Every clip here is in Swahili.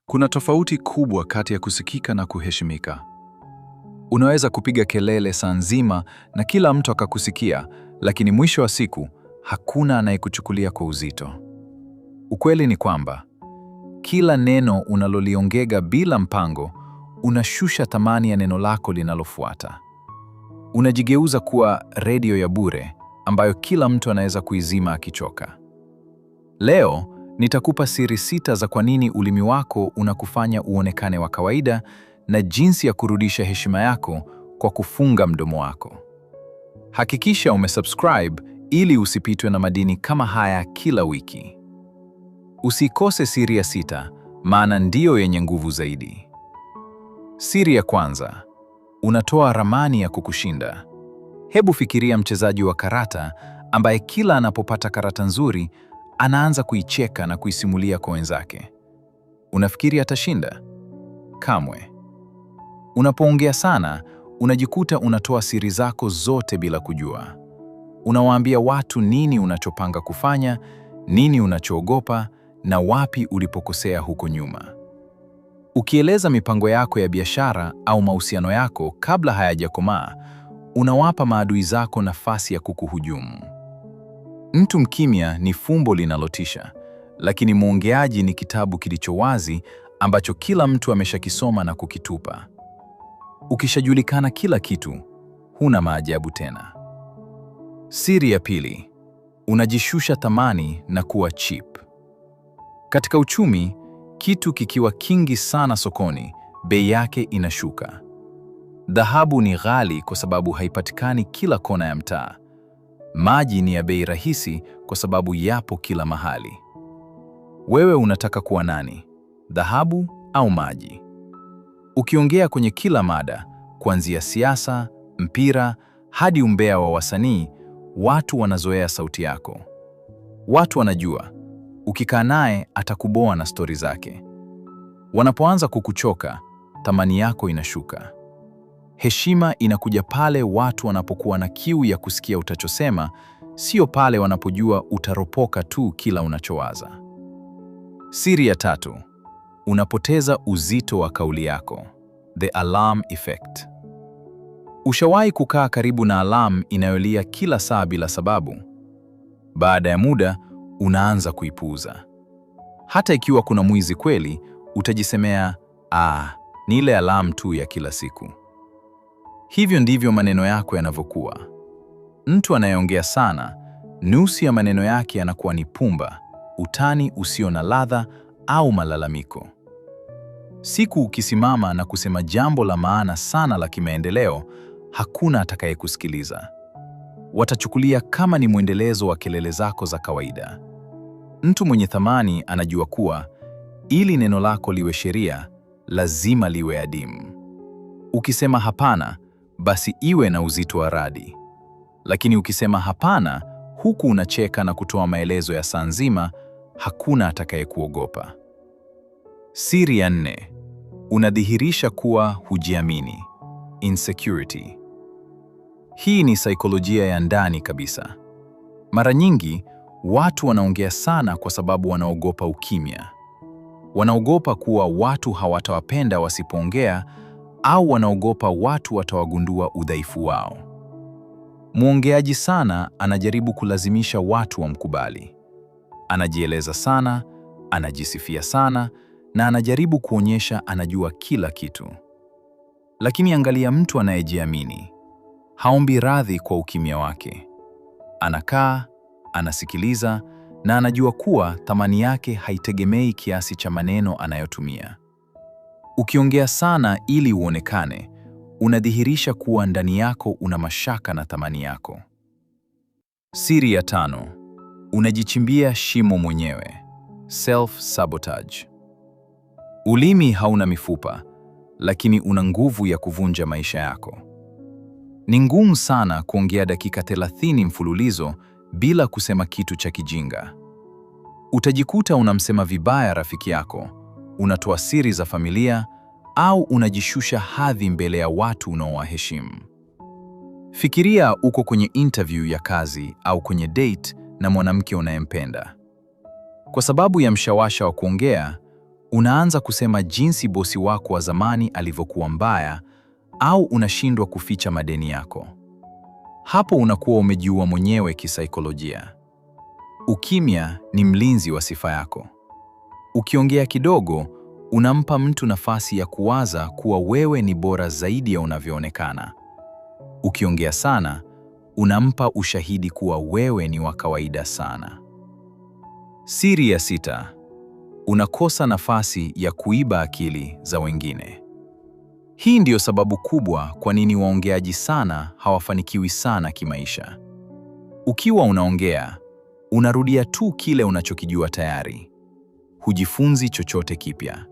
Kuna tofauti kubwa kati ya kusikika na kuheshimika. Unaweza kupiga kelele saa nzima na kila mtu akakusikia, lakini mwisho wa siku hakuna anayekuchukulia kwa uzito. Ukweli ni kwamba kila neno unaloliongea bila mpango unashusha thamani ya neno lako linalofuata. Unajigeuza kuwa redio ya bure ambayo kila mtu anaweza kuizima akichoka. Leo nitakupa siri 6 za kwa nini ulimi wako unakufanya uonekane wa kawaida na jinsi ya kurudisha heshima yako kwa kufunga mdomo wako. Hakikisha umesubscribe ili usipitwe na madini kama haya kila wiki. Usikose siri ya 6, maana ndiyo yenye nguvu zaidi. Siri ya kwanza, unatoa ramani ya kukushinda. Hebu fikiria mchezaji wa karata ambaye kila anapopata karata nzuri anaanza kuicheka na kuisimulia kwa wenzake. Unafikiri atashinda? Kamwe. Unapoongea sana, unajikuta unatoa siri zako zote bila kujua. Unawaambia watu nini unachopanga kufanya, nini unachoogopa, na wapi ulipokosea huko nyuma. Ukieleza mipango yako ya biashara au mahusiano yako kabla hayajakomaa, unawapa maadui zako nafasi ya kukuhujumu. Mtu mkimya ni fumbo linalotisha, lakini mwongeaji ni kitabu kilicho wazi ambacho kila mtu ameshakisoma na kukitupa. Ukishajulikana kila kitu, huna maajabu tena. Siri ya pili, unajishusha thamani na kuwa cheap. Katika uchumi, kitu kikiwa kingi sana sokoni, bei yake inashuka. Dhahabu ni ghali kwa sababu haipatikani kila kona ya mtaa. Maji ni ya bei rahisi kwa sababu yapo kila mahali. Wewe unataka kuwa nani? Dhahabu au maji? Ukiongea kwenye kila mada, kuanzia siasa, mpira, hadi umbea wa wasanii, watu wanazoea sauti yako. Watu wanajua, ukikaa naye atakuboa na stori zake. Wanapoanza kukuchoka, thamani yako inashuka. Heshima inakuja pale watu wanapokuwa na kiu ya kusikia utachosema, sio pale wanapojua utaropoka tu kila unachowaza. Siri ya 3, unapoteza uzito wa kauli yako. The alarm effect. Ushawahi kukaa karibu na alarm inayolia kila saa bila sababu? Baada ya muda, unaanza kuipuuza. Hata ikiwa kuna mwizi kweli, utajisemea, ni ile alarm tu ya kila siku. Hivyo ndivyo maneno yako yanavyokuwa. Mtu anayeongea sana, nusu ya maneno yake yanakuwa ni pumba, utani usio na ladha au malalamiko. Siku ukisimama na kusema jambo la maana sana la kimaendeleo, hakuna atakayekusikiliza. Watachukulia kama ni mwendelezo wa kelele zako za kawaida. Mtu mwenye thamani anajua kuwa ili neno lako liwe sheria, lazima liwe adimu. Ukisema hapana, basi iwe na uzito wa radi. Lakini ukisema hapana, huku unacheka na kutoa maelezo ya saa nzima, hakuna atakayekuogopa. Siri ya 4, unadhihirisha kuwa hujiamini. Insecurity. Hii ni saikolojia ya ndani kabisa. Mara nyingi, watu wanaongea sana kwa sababu wanaogopa ukimya. Wanaogopa kuwa watu hawatawapenda wasipoongea, au wanaogopa watu watawagundua udhaifu wao. Mwongeaji sana anajaribu kulazimisha watu wamkubali. Anajieleza sana, anajisifia sana, na anajaribu kuonyesha anajua kila kitu. Lakini angalia mtu anayejiamini. Haombi radhi kwa ukimya wake. Anakaa, anasikiliza, na anajua kuwa thamani yake haitegemei kiasi cha maneno anayotumia. Ukiongea sana ili uonekane, unadhihirisha kuwa ndani yako una mashaka na thamani yako. Siri ya 5, unajichimbia shimo mwenyewe. Self-sabotage. Ulimi hauna mifupa, lakini una nguvu ya kuvunja maisha yako. Ni ngumu sana kuongea dakika 30 mfululizo bila kusema kitu cha kijinga. Utajikuta unamsema vibaya rafiki yako, unatoa siri za familia, au unajishusha hadhi mbele ya watu unaowaheshimu. Fikiria uko kwenye interview ya kazi au kwenye date na mwanamke unayempenda. Kwa sababu ya mshawasha wa kuongea, Unaanza kusema jinsi bosi wako wa zamani alivyokuwa mbaya, au unashindwa kuficha madeni yako. Hapo unakuwa umejiua mwenyewe kisaikolojia. Ukimya ni mlinzi wa sifa yako. Ukiongea kidogo, unampa mtu nafasi ya kuwaza kuwa wewe ni bora zaidi ya unavyoonekana. Ukiongea sana, unampa ushahidi kuwa wewe ni wa kawaida sana. Siri ya 6: unakosa nafasi ya kuiba akili za wengine. Hii ndiyo sababu kubwa kwa nini waongeaji sana hawafanikiwi sana kimaisha. Ukiwa unaongea, unarudia tu kile unachokijua tayari. Hujifunzi chochote kipya.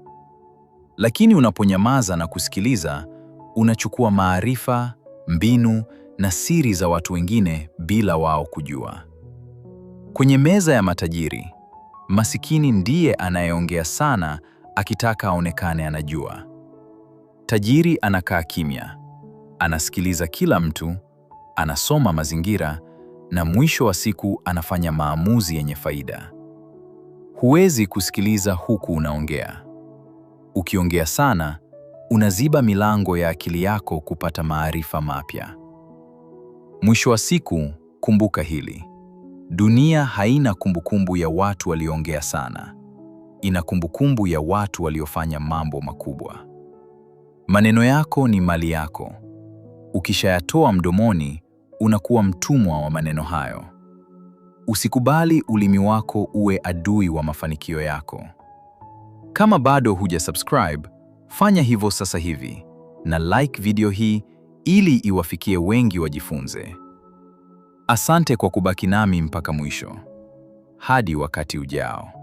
Lakini unaponyamaza na kusikiliza, unachukua maarifa, mbinu na siri za watu wengine bila wao kujua. Kwenye meza ya matajiri, masikini ndiye anayeongea sana akitaka aonekane anajua. Tajiri anakaa kimya, anasikiliza kila mtu, anasoma mazingira, na mwisho wa siku anafanya maamuzi yenye faida. Huwezi kusikiliza huku unaongea. Ukiongea sana, unaziba milango ya akili yako kupata maarifa mapya. Mwisho wa siku, kumbuka hili: dunia haina kumbukumbu ya watu walioongea sana. Ina kumbukumbu ya watu waliofanya mambo makubwa. Maneno yako ni mali yako. Ukishayatoa mdomoni, unakuwa mtumwa wa maneno hayo. Usikubali ulimi wako uwe adui wa mafanikio yako. Kama bado hujasubscribe, fanya hivyo sasa hivi na like video hii ili iwafikie wengi wajifunze. Asante kwa kubaki nami mpaka mwisho. Hadi wakati ujao.